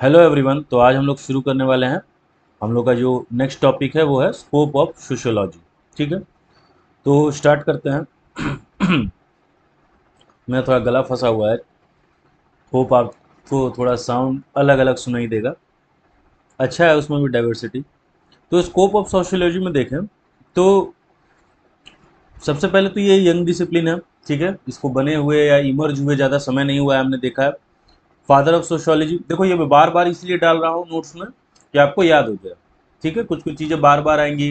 Hello everyone. तो आज हम लोग शुरू करने वाले हैं। हम लोग का जो नेक्स्ट टॉपिक है वो है स्कोप ऑफ सोशियोलॉजी। ठीक है, तो स्टार्ट करते हैं। मेरा थोड़ा गला फंसा हुआ है। होप आपको थोड़ा साउंड अलग अलग सुनाई देगा। अच्छा है उसमें भी डाइवर्सिटी। तो स्कोप ऑफ सोशियोलॉजी में देखें तो सबसे पहले तो ये यंग डिसिप्लिन है। ठीक है, इसको बने हुए या इमर्ज हुए ज़्यादा समय नहीं हुआ है, हमने देखा है। फादर ऑफ सोशियोलॉजी, देखो ये मैं बार बार इसलिए डाल रहा हूँ नोट्स में कि आपको याद हो जाए। ठीक है, कुछ कुछ चीज़ें बार बार आएंगी।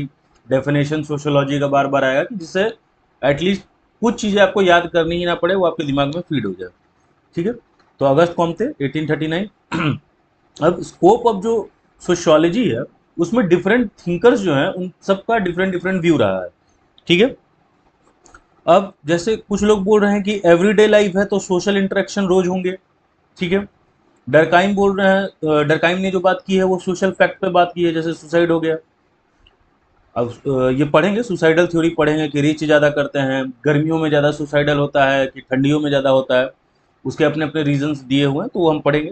डेफिनेशन सोशियोलॉजी का बार बार आएगा कि जिससे एटलीस्ट कुछ चीज़ें आपको याद करनी ही ना पड़े, वो आपके दिमाग में फीड हो जाए। ठीक है, तो अगस्त कौन थे 1839। अब स्कोप ऑफ जो सोशियोलॉजी है उसमें डिफरेंट थिंकर्स जो हैं उन सबका डिफरेंट डिफरेंट व्यू रहा है। ठीक है, अब जैसे कुछ लोग बोल रहे हैं कि एवरीडे लाइफ है तो सोशल इंटरेक्शन रोज होंगे। ठीक है, डरकाइम बोल रहे हैं, डरकाइम ने जो बात की है वो सोशल फैक्ट पे बात की है, जैसे सुसाइड हो गया। अब ये पढ़ेंगे, सुसाइडल थ्योरी पढ़ेंगे कि रिच ज़्यादा करते हैं, गर्मियों में ज़्यादा सुसाइडल होता है कि ठंडियों में ज़्यादा होता है। उसके अपने अपने रीजंस दिए हुए हैं, तो वो हम पढ़ेंगे।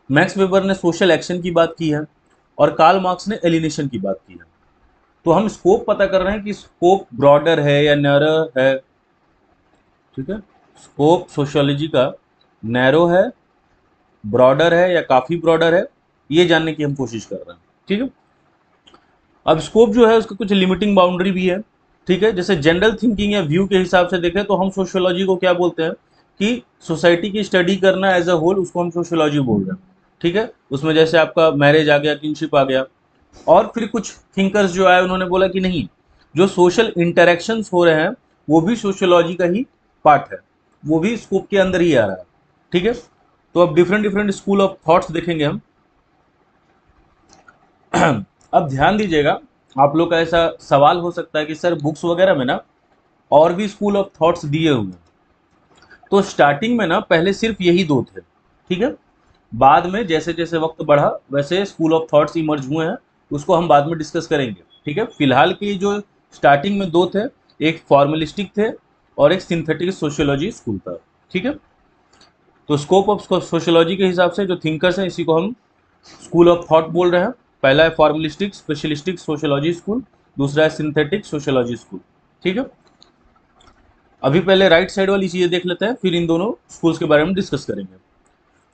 मैक्स वेबर ने सोशल एक्शन की बात की है और कार्ल मार्क्स ने एलिनेशन की बात की है। तो हम स्कोप पता कर रहे हैं कि स्कोप ब्रॉडर है या नैरो है। ठीक है, स्कोप सोशियोलॉजी का नैरो है, ब्रॉडर है या काफ़ी ब्रॉडर है, ये जानने की हम कोशिश कर रहे हैं। ठीक है, अब स्कोप जो है उसका कुछ लिमिटिंग बाउंड्री भी है। ठीक है, जैसे जनरल थिंकिंग या व्यू के हिसाब से देखें तो हम सोशियोलॉजी को क्या बोलते हैं कि सोसाइटी की स्टडी करना एज अ होल, उसको हम सोशियोलॉजी बोल रहे हैं। ठीक है, उसमें जैसे आपका मैरिज आ गया, किनशिप आ गया। और फिर कुछ थिंकर्स जो आए उन्होंने बोला कि नहीं, जो सोशल इंटरेक्शंस हो रहे हैं वो भी सोशियोलॉजी का ही पार्ट है, वो भी स्कोप के अंदर ही आ रहा है। ठीक है, तो अब different different school of thoughts देखेंगे हम। अब ध्यान दीजिएगा, आप लोग का ऐसा सवाल हो सकता है कि सर बुक्स वगैरह में ना और भी स्कूल ऑफ थॉट्स दिए हुए हैं। तो स्टार्टिंग में ना पहले सिर्फ यही दो थे। ठीक है, बाद में जैसे जैसे वक्त बढ़ा वैसे स्कूल ऑफ थॉट्स इमर्ज हुए हैं, उसको हम बाद में डिस्कस करेंगे। ठीक है, फिलहाल की जो स्टार्टिंग में दो थे, एक फॉर्मलिस्टिक थे और एक सिंथेटिक सोशियोलॉजी स्कूल था। ठीक है, तो स्कोप ऑफ सोशियोलॉजी के हिसाब से जो थिंकर्स हैं इसी को हम स्कूल ऑफ थॉट बोल रहे हैं। पहला है फॉर्मलिस्टिक स्पेशलिस्टिक सोशियोलॉजी स्कूल, दूसरा है सिंथेटिक सोशियोलॉजी स्कूल। ठीक है, अभी पहले राइट साइड वाली चीज़ें देख लेते हैं, फिर इन दोनों स्कूल्स के बारे में डिस्कस करेंगे।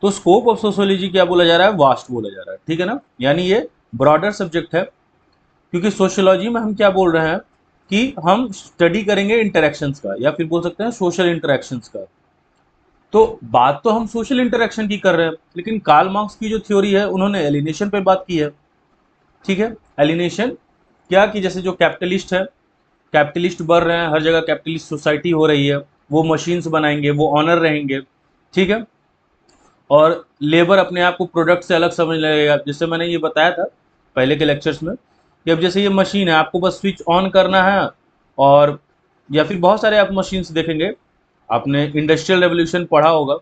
तो स्कोप ऑफ सोशियोलॉजी क्या बोला जा रहा है, वास्ट बोला जा रहा है। ठीक है ना, यानी ये ब्रॉडर सब्जेक्ट है। क्योंकि सोशियोलॉजी में हम क्या बोल रहे हैं कि हम स्टडी करेंगे इंटरेक्शंस का, या फिर बोल सकते हैं सोशल इंटरेक्शंस का। तो बात तो हम सोशल इंटरेक्शन की कर रहे हैं, लेकिन कार्ल मार्क्स की जो थ्योरी है उन्होंने एलिनेशन पे बात की है। ठीक है, एलिनेशन क्या कि जैसे जो कैपिटलिस्ट है, कैपिटलिस्ट बढ़ रहे हैं, हर जगह कैपिटलिस्ट सोसाइटी हो रही है, वो मशीन्स बनाएंगे, वो ऑनर रहेंगे। ठीक है, और लेबर अपने आप को प्रोडक्ट से अलग समझ लगेगा। जैसे मैंने ये बताया था पहले के लेक्चर्स में कि अब जैसे ये मशीन है, आपको बस स्विच ऑन करना है। और या फिर बहुत सारे आप मशीन्स देखेंगे, आपने इंडस्ट्रियल रेवोल्यूशन पढ़ा होगा,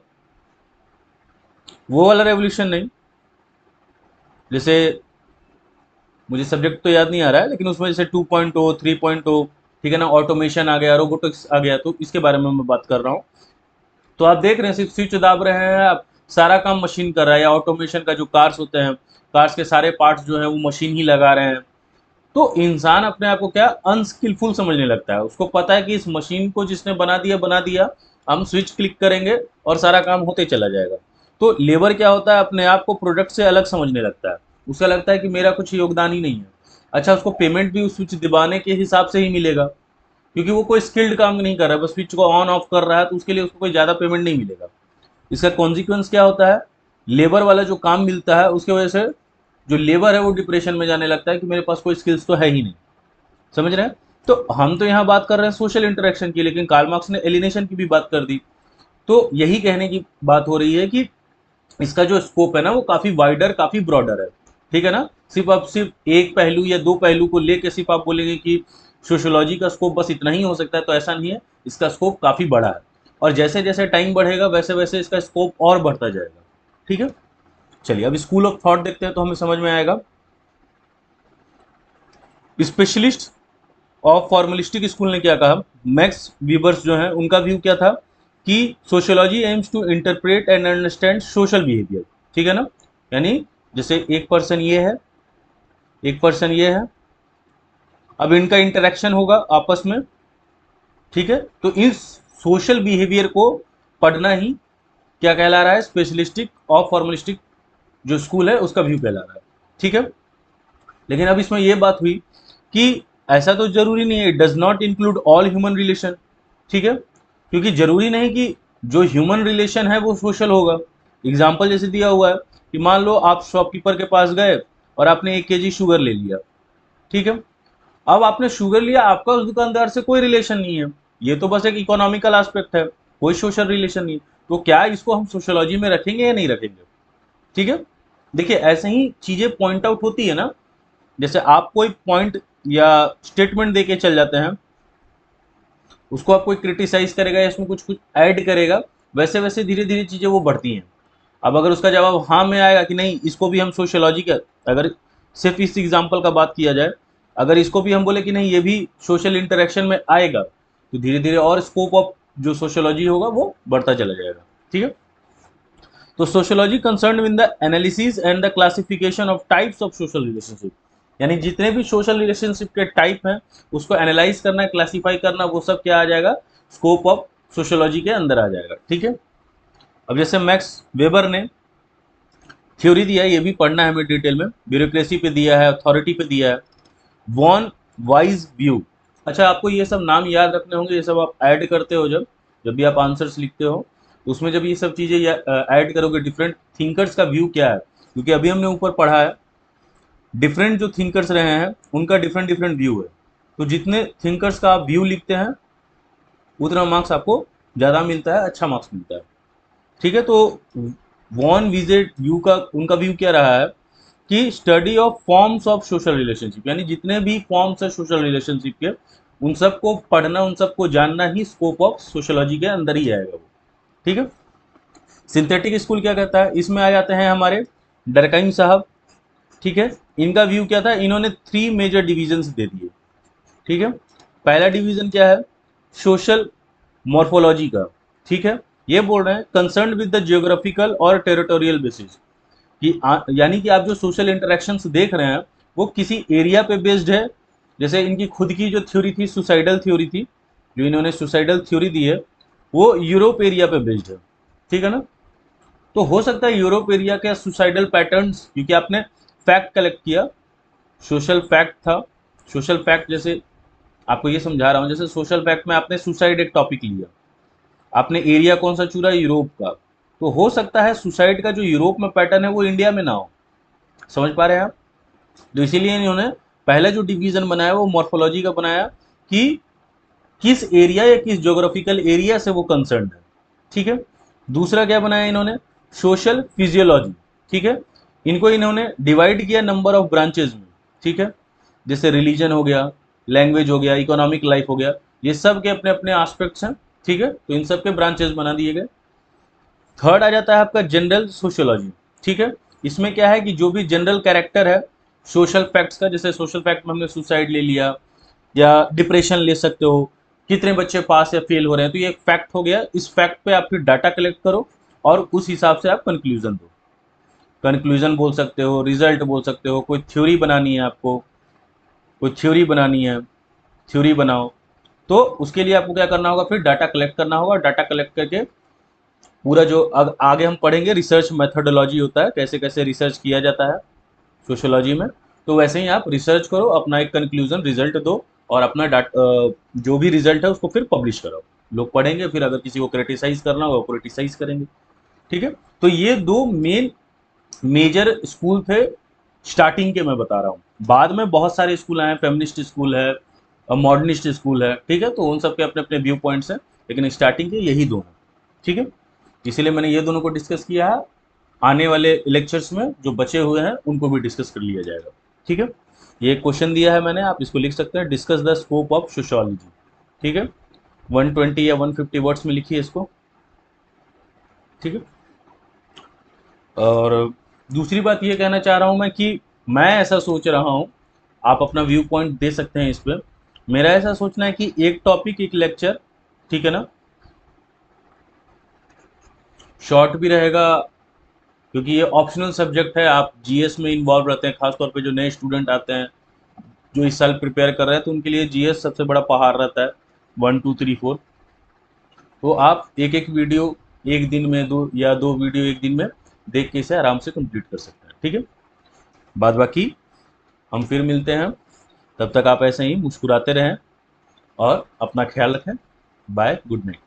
वो वाला रेवोल्यूशन नहीं। जैसे मुझे सब्जेक्ट तो याद नहीं आ रहा है, लेकिन उसमें जैसे 2.0 3.0, ठीक है ना, ऑटोमेशन आ गया, रोबोटिक्स आ गया, तो इसके बारे में मैं बात कर रहा हूँ। तो आप देख रहे हैं सिर्फ स्विच दाब रहे हैं, आप सारा काम मशीन कर रहा है। या ऑटोमेशन का जो कार्स होते हैं, कार्स के सारे पार्ट्स जो हैं वो मशीन ही लगा रहे हैं। तो इंसान अपने आप को क्या अनस्किलफुल समझने लगता है, उसको पता है कि इस मशीन को जिसने बना दिया, हम स्विच क्लिक करेंगे और सारा काम होते चला जाएगा। तो लेबर क्या होता है, अपने आप को प्रोडक्ट से अलग समझने लगता है। उसे लगता है कि मेरा कुछ योगदान ही नहीं है। अच्छा, उसको पेमेंट भी उस स्विच दबाने के हिसाब से ही मिलेगा, क्योंकि वो कोई स्किल्ड काम नहीं कर रहा है, बस स्विच को ऑन ऑफ कर रहा है, तो उसके लिए उसको कोई ज़्यादा पेमेंट नहीं मिलेगा। इसका कॉन्सिक्वेंस क्या होता है, लेबर वाला जो काम मिलता है उसके वजह से जो लेबर है वो डिप्रेशन में जाने लगता है कि मेरे पास कोई स्किल्स तो है ही नहीं। समझ रहे हैं? तो हम तो यहाँ बात कर रहे हैं सोशल इंटरेक्शन की, लेकिन कार्ल मार्क्स ने एलिनेशन की भी बात कर दी। तो यही कहने की बात हो रही है कि इसका जो स्कोप है ना वो काफ़ी वाइडर, काफ़ी ब्रॉडर है। ठीक है ना, सिर्फ आप सिर्फ एक पहलू या दो पहलू को लेके सिर्फ आप बोलेंगे कि सोशियोलॉजी का स्कोप बस इतना ही हो सकता है, तो ऐसा नहीं है। इसका स्कोप काफ़ी बड़ा है, और जैसे जैसे टाइम बढ़ेगा वैसे वैसे इसका स्कोप और बढ़ता जाएगा। ठीक है, चलिए अब स्कूल ऑफ थॉट देखते हैं तो हमें समझ में आएगा। स्पेशलिस्ट ऑफ फॉर्मलिस्टिक स्कूल ने क्या कहा, मैक्स वीबर्स जो है उनका व्यू क्या था कि sociology aims to interpret and understand social behaviour. ठीक है ना, यानी जैसे एक पर्सन ये है, एक पर्सन ये है, अब इनका इंटरेक्शन होगा आपस में, ठीक है। तो इस सोशल बिहेवियर को पढ़ना ही क्या कहला रहा है, स्पेशलिस्टिक और फॉर्मलिस्टिक जो स्कूल है उसका व्यू कहला रहा है, ठीक है। लेकिन अब इसमें यह बात हुई कि ऐसा तो जरूरी नहीं है, does not include all human relation, ठीक है, क्योंकि जरूरी नहीं कि जो ह्यूमन रिलेशन है वो सोशल होगा। एग्जाम्पल जैसे दिया हुआ है कि मान लो आप शॉपकीपर के पास गए और आपने 1 kg शुगर ले लिया, ठीक है। अब आपने शुगर लिया, आपका उस दुकानदार से कोई रिलेशन नहीं है, ये तो बस एक इकोनॉमिकल एस्पेक्ट है, कोई सोशल रिलेशन नहीं। तो क्या इसको हम सोशोलॉजी में रखेंगे या नहीं रखेंगे, ठीक है। देखिए ऐसे ही चीजें पॉइंट आउट होती है ना, जैसे आप कोई पॉइंट या स्टेटमेंट देके चल जाते हैं, उसको आप कोई क्रिटिसाइज करेगा या इसमें कुछ कुछ ऐड करेगा, वैसे वैसे धीरे धीरे चीजें वो बढ़ती हैं। अब अगर उसका जवाब हाँ में आएगा कि नहीं इसको भी हम सोशियोलॉजी का, अगर सिर्फ इस एग्जाम्पल का बात किया जाए, अगर इसको भी हम बोले कि नहीं ये भी सोशल इंटरेक्शन में आएगा, तो धीरे धीरे और स्कोप ऑफ जो सोशियोलॉजी होगा वो बढ़ता चला जाएगा, ठीक है। तो sociology concern with the analysis and the classification of types of social relationship, यानी जितने भी सोशल रिलेशनशिप के टाइप हैं उसको एनालाइज करना, क्लासीफाई करना, वो सब क्या आ जाएगा, स्कोप ऑफ सोशियोलॉजी के अंदर आ जाएगा, ठीक है। अब जैसे मैक्स वेबर ने थ्योरी दिया है, ये भी पढ़ना है हमें डिटेल में, ब्यूरोक्रेसी पे दिया है, अथॉरिटी पे दिया है, वॉन वाइज व्यू। अच्छा आपको ये सब नाम याद रखने होंगे, ये सब आप ऐड करते हो जब जब भी आप आंसर्स लिखते हो, तो उसमें जब ये सब चीज़ें ऐड करोगे, डिफरेंट थिंकर्स का व्यू क्या है, क्योंकि अभी हमने ऊपर पढ़ा है डिफरेंट जो थिंकर्स रहे हैं उनका डिफरेंट डिफरेंट व्यू है, तो जितने थिंकर्स का आप व्यू लिखते हैं उतना मार्क्स आपको ज़्यादा मिलता है, अच्छा मार्क्स मिलता है, ठीक है। तो वॉन विजेट व्यू का उनका व्यू क्या रहा है कि study of forms of social relationship, यानी जितने भी फॉर्म्स है सोशल रिलेशनशिप के, उन सबको पढ़ना, उन सबको जानना ही स्कोप ऑफ सोशोलॉजी के अंदर ही आएगा वो, ठीक है। सिंथेटिक स्कूल क्या कहता है, इसमें आ जाते हैं हमारे डरकाइम साहब, ठीक है। इनका व्यू क्या था, इन्होंने 3 मेजर डिविजन्स दे दिए, ठीक है। पहला डिवीजन क्या है, सोशल मॉर्फोलॉजी का, ठीक है। ये बोल रहे हैं कंसर्न विद द जियोग्राफिकल और टेरिटोरियल बेसिस, कि यानी कि आप जो सोशल इंटरेक्शंस देख रहे हैं वो किसी एरिया पे बेस्ड है। जैसे इनकी खुद की जो थ्योरी थी, सुसाइडल थ्योरी थी, जो इन्होंने सुसाइडल थ्योरी दी है वो यूरोप एरिया पे बेस्ड है, ठीक है ना। तो हो सकता है यूरोप एरिया के सुसाइडल पैटर्न्स, क्योंकि आपने फैक्ट कलेक्ट किया, सोशल फैक्ट था, सोशल फैक्ट जैसे आपको ये समझा रहा हूँ, जैसे सोशल फैक्ट में आपने सुसाइड एक टॉपिक लिया, आपने एरिया कौन सा चुना, यूरोप का, तो हो सकता है सुसाइड का जो यूरोप में पैटर्न है वो इंडिया में ना हो, समझ पा रहे हैं आप। तो इसीलिए इन्होंने पहला जो डिवीजन बनाया वो मॉर्फोलॉजी का बनाया कि किस एरिया या किस ज्योग्राफिकल एरिया से वो कंसर्न है, ठीक है। दूसरा क्या बनाया इन्होंने, सोशल फिजियोलॉजी, ठीक है। इनको इन्होंने डिवाइड किया नंबर ऑफ ब्रांचेज में, ठीक है, जैसे रिलीजन हो गया, लैंग्वेज हो गया, इकोनॉमिक लाइफ हो गया, ये सब के अपने अपने एस्पेक्ट्स हैं, ठीक है। तो इन सब के ब्रांचेज बना दिए गए। थर्ड आ जाता है आपका जनरल सोशियोलॉजी, ठीक है। इसमें क्या है कि जो भी जनरल कैरेक्टर है सोशल फैक्ट्स का, जैसे सोशल फैक्ट में हमने सुसाइड ले लिया या डिप्रेशन ले सकते हो, कितने बच्चे पास या फेल हो रहे हैं, तो ये एक फैक्ट हो गया। इस फैक्ट पे आप फिर डाटा कलेक्ट करो और उस हिसाब से आप कंक्लूजन दो, कंक्लूजन बोल सकते हो, रिजल्ट बोल सकते हो, कोई थ्योरी बनानी है आपको, कोई थ्योरी बनानी है, थ्योरी बनाओ। तो उसके लिए आपको क्या करना होगा, फिर डाटा कलेक्ट करना होगा, डाटा कलेक्ट करके पूरा जो आगे हम पढ़ेंगे रिसर्च मेथोडोलॉजी होता है, कैसे कैसे रिसर्च किया जाता है सोशियोलॉजी में, तो वैसे ही आप रिसर्च करो, अपना एक कंक्लूजन रिजल्ट दो और अपना जो भी रिजल्ट है उसको फिर पब्लिश करो, लोग पढ़ेंगे, फिर अगर किसी को क्रिटिसाइज करना होगा वो क्रिटिसाइज करेंगे, ठीक है। तो ये दो मेन मेजर स्कूल थे स्टार्टिंग के, मैं बता रहा हूँ, बाद में बहुत सारे स्कूल आए, फेमिनिस्ट स्कूल है, मॉडर्निस्ट स्कूल है, ठीक है। तो उन सब के अपने अपने व्यू पॉइंट्स हैं, लेकिन स्टार्टिंग के यही दो हैं, ठीक है। इसीलिए मैंने ये दोनों को डिस्कस किया है, आने वाले लेक्चर्स में जो बचे हुए हैं उनको भी डिस्कस कर लिया जाएगा, ठीक है। ये क्वेश्चन दिया है मैंने, आप इसको लिख सकते हैं, discuss the scope of sociology, ठीक है। 120 या 150 वर्ड्स में लिखिए इसको, ठीक है। और दूसरी बात ये कहना चाह रहा हूँ मैं कि मैं ऐसा सोच रहा हूँ, आप अपना व्यू पॉइंट दे सकते हैं इस पर, मेरा ऐसा सोचना है कि एक टॉपिक एक लेक्चर, ठीक है ना, शॉर्ट भी रहेगा क्योंकि ये ऑप्शनल सब्जेक्ट है, आप जीएस में इन्वॉल्व रहते हैं, खासतौर पे जो नए स्टूडेंट आते हैं जो इस साल प्रिपेयर कर रहे हैं, तो उनके लिए जीएस सबसे बड़ा पहाड़ रहता है, 1 2 3 4। तो आप एक एक वीडियो एक दिन में, दो या दो वीडियो एक दिन में देख के इसे आराम से कंप्लीट कर सकते हैं, ठीक है। बाद बाकी हम फिर मिलते हैं, तब तक आप ऐसे ही मुस्कुराते रहें और अपना ख्याल रखें। Bye, good night.